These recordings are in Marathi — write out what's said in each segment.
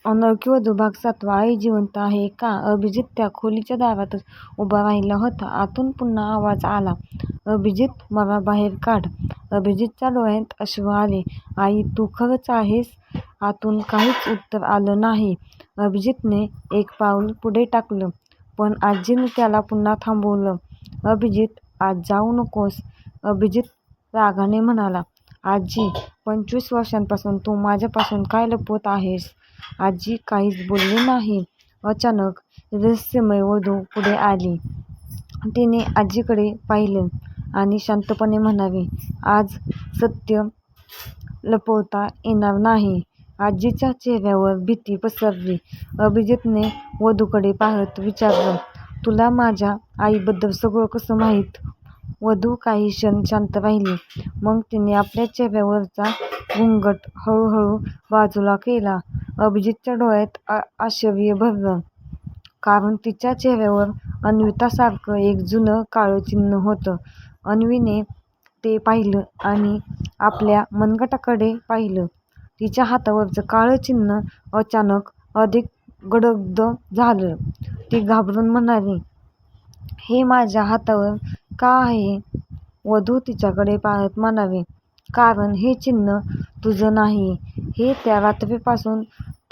अनोळखी वधू भाग 7. आई जिवंत आहे का? अभिजित त्या खोलीच्या दारातच उभा राहिला होता. आतून पुन्हा आवाज आला, अभिजित, मला बाहेर काढ. अभिजितच्या डोळ्यात अश्रू आले. आई, तू खरंच आहेस? आतून काहीच उत्तर आलं नाही. अभिजितने एक पाऊल पुढे टाकलं, पण आजीने त्याला पुन्हा थांबवलं. अभिजित, आज जाऊ नकोस. अभिजित रागाने म्हणाला. आजी, 25 वर्षांपासून तू माझ्यापासून काय लपवत आहेस? आजी काहीच बोलली नाही. अचानक रहस्यमय वधू पुढे आली. तिने आजीकडे पाहिले आणि शांतपणे म्हणाली, आज सत्य लपवता येणार नाही. आजीच्या चेहऱ्यावर भीती पसरली. अभिजितने वधूकडे पाहत विचारलं, तुला माझ्या आईबद्दल सगळं कसं माहीत? वधू काही क्षण शांत राहिली. मग तिने आपल्या चेहऱ्यावरचा घुंगट हळूहळू बाजूला केला. अभिजितच्या डोळ्यात आश्चर्य भरलं, कारण तिच्या चेहऱ्यावर अन्वितासारखं एक जुनं काळं चिन्ह होतं. अन्वीने ते पाहिलं आणि आपल्या मनगटाकडे पाहिलं. तिच्या हातावरचं काळं चिन्ह अचानक अधिक गडद झालं. ती घाबरून म्हणाली, हे माझ्या हातावर का आहे? वधू तिच्याकडे पाहत म्हणाली, कारण हे चिन्ह तुझं नाही, हे त्या रात्रीपासून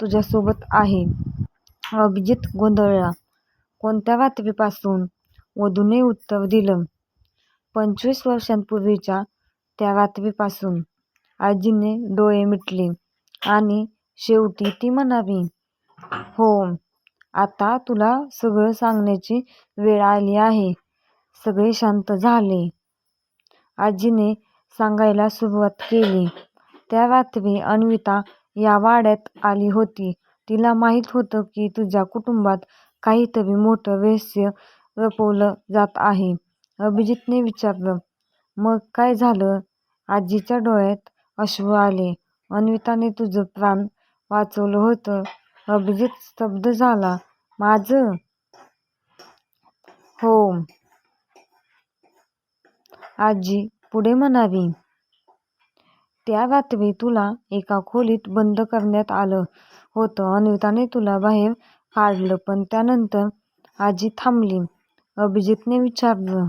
तुझ्यासोबत आहे. अभिजित गोंधळला. कोणत्या रात्रीपासून? वधूने उत्तर दिलं, 25 वर्षांपूर्वीच्या त्या रात्रीपासून. आजीने डोळे मिटले आणि शेवटी ती म्हणाली, हो, आता तुला सगळं सांगण्याची वेळ आली आहे. सगळे शांत झाले. आजीने सांगायला सुरुवात केली. त्या रात्री अन्विता या वाड्यात आली होती. तिला माहीत होतं की तुझ्या कुटुंबात काहीतरी मोठं रहस्य लपवलं जात आहे. अभिजितने विचारलं, मग काय झालं? आजीच्या डोळ्यात अश्रू आले. अन्विताने तुझं प्राण वाचवलं होतं. अभिजित स्तब्ध झाला. माझं? हो. आजी पुढे म्हणाली, त्या रात्री तुला एका खोलीत बंद करण्यात आलं होतं. अन्विताने तुला बाहेर काढलं, पण त्यानंतर? आजी थांबली. अभिजितने विचारलं,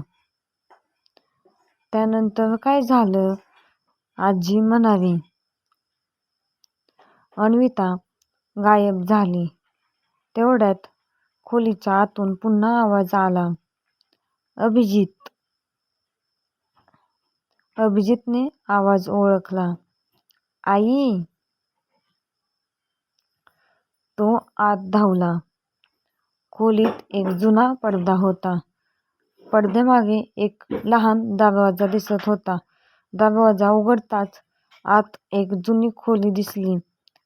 त्यानंतर काय झालं? आजी म्हणाली, अन्विता गायब झाली. तेवढ्यात खोलीच्या आतून पुन्हा आवाज आला, अभिजित. अभिजितने आवाज ओळखला. आई. तो आत धावला. खोलीत एक जुना पडदा होता. पडद्यामागे एक लहान दरवाजा दिसत होता. दरवाजा उघडताच आत एक जुनी खोली दिसली.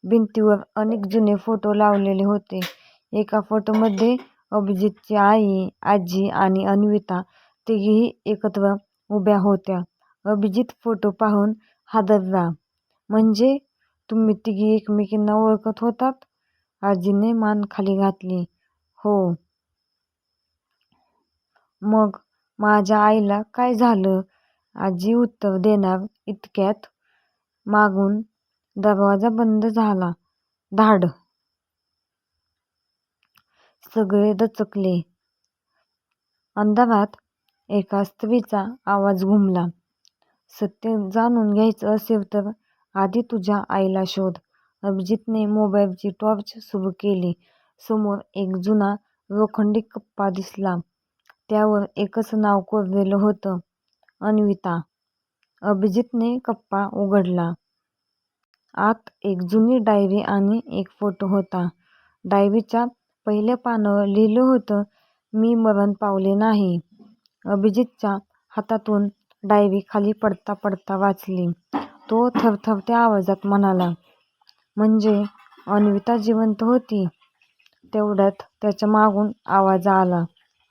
भिंतीवर अनेक जुने फोटो लावलेले होते. एका फोटोमध्ये अभिजितची आई, आजी आणि अन्विता तिघीही एकत्र उभ्या होत्या. अभिजित फोटो पाहून हादरला. म्हणजे तुम्ही तिघी एकमेकींना ओळखत होतात? आजीने मान खाली घातली. हो. मग माझ्या आईला काय झालं? आजी उत्तर देणार इतक्यात मागून दरवाजा बंद झाला. धाड. सगळे दचकले. अंधारात एका स्त्रीचा आवाज घुमला, सत्य जाणून घ्यायचं असेल तर आधी तुझ्या आईला शोध. अभिजितने मोबाईलची टॉर्च सुरू केली. समोर एक जुना लोखंडी कप्पा दिसला. त्यावर एकच नाव कोरलेलं होतं, अन्विता. अभिजितने कप्पा उघडला. आत एक जुनी डायरी आणि एक फोटो होता. डायरीच्या पहिल्या पानावर लिहिलं होतं, मी मरण पावले नाही. अभिजितच्या हातातून डायरी खाली पडता पडता वाचली. तो थरथरत्या आवाजात म्हणाला, म्हणजे अन्विता जिवंत होती? तेवढ्यात त्याच्या मागून आवाज आला,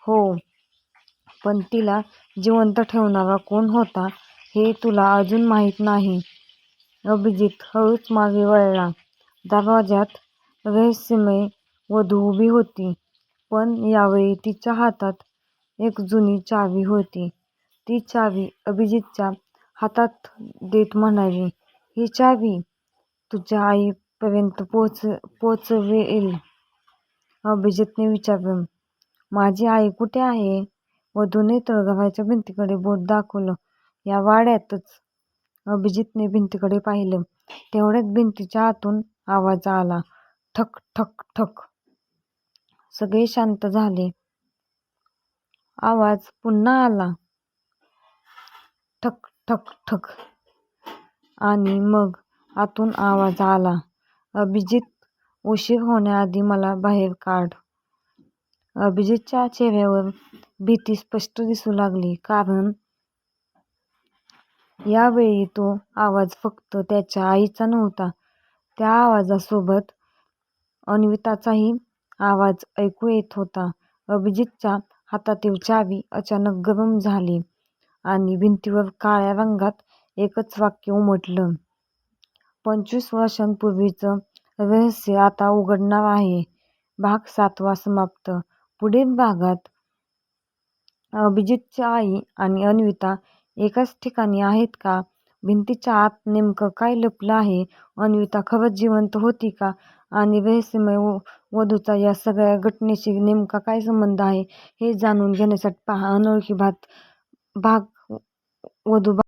हो, पण तिला जिवंत ठेवणारा कोण होता हे तुला अजून माहीत नाही. अभिजित हळूच मागे वळला. दरवाज्यात रहस्यमय वधू उभी होती, पण यावेळी तिच्या हातात एक जुनी चावी होती. ती चावी अभिजितच्या हातात देत म्हणाली, ही चावी तुझ्या आई अभिजितपर्यंत पोचवेल. अभिजितने विचारलं. माझी आई कुठे आहे? वधूने तळघराच्या भिंतीकडे बोट दाखवलं. या वाड्यातच. अभिजितने भिंतीकडे पाहिलं. तेवढ्यात भिंतीच्या आतून आवाज आला. ठक ठक ठक. सगळे शांत झाले. आवाज पुन्हा आला. ठक ठक ठक. आणि मग आतून आवाज आला. अभिजित, उशीर होण्याआधी मला बाहेर काढ. अभिजितच्या चेहऱ्यावर भीती स्पष्ट दिसू लागली, कारण यावेळी तो आवाज फक्त त्याच्या आईचा नव्हता. त्या आवाजासोबत अन्विताचाही आवाज ऐकू येत होता. अभिजितच्या हातातील चावी अचानक गरम झाली आणि भिंतीवर काळ्या रंगात एकच वाक्य उमटलं. 25 वर्षांपूर्वीचं रहस्य आता उघडणार आहे. भाग 7 समाप्त. पुढील भागात अभिजितची आई आणि अन्विता एकाच ठिकाणी आहेत का? भिंतीच्या आत नेमकं काय लपलं आहे? अन्विता खरंच जिवंत होती का? आणि रहस्यमय वधूचा या सगळ्या घटनेशी नेमका काय संबंध आहे? हे जाणून घेण्यासाठी पहा अनोळखी भाग वधू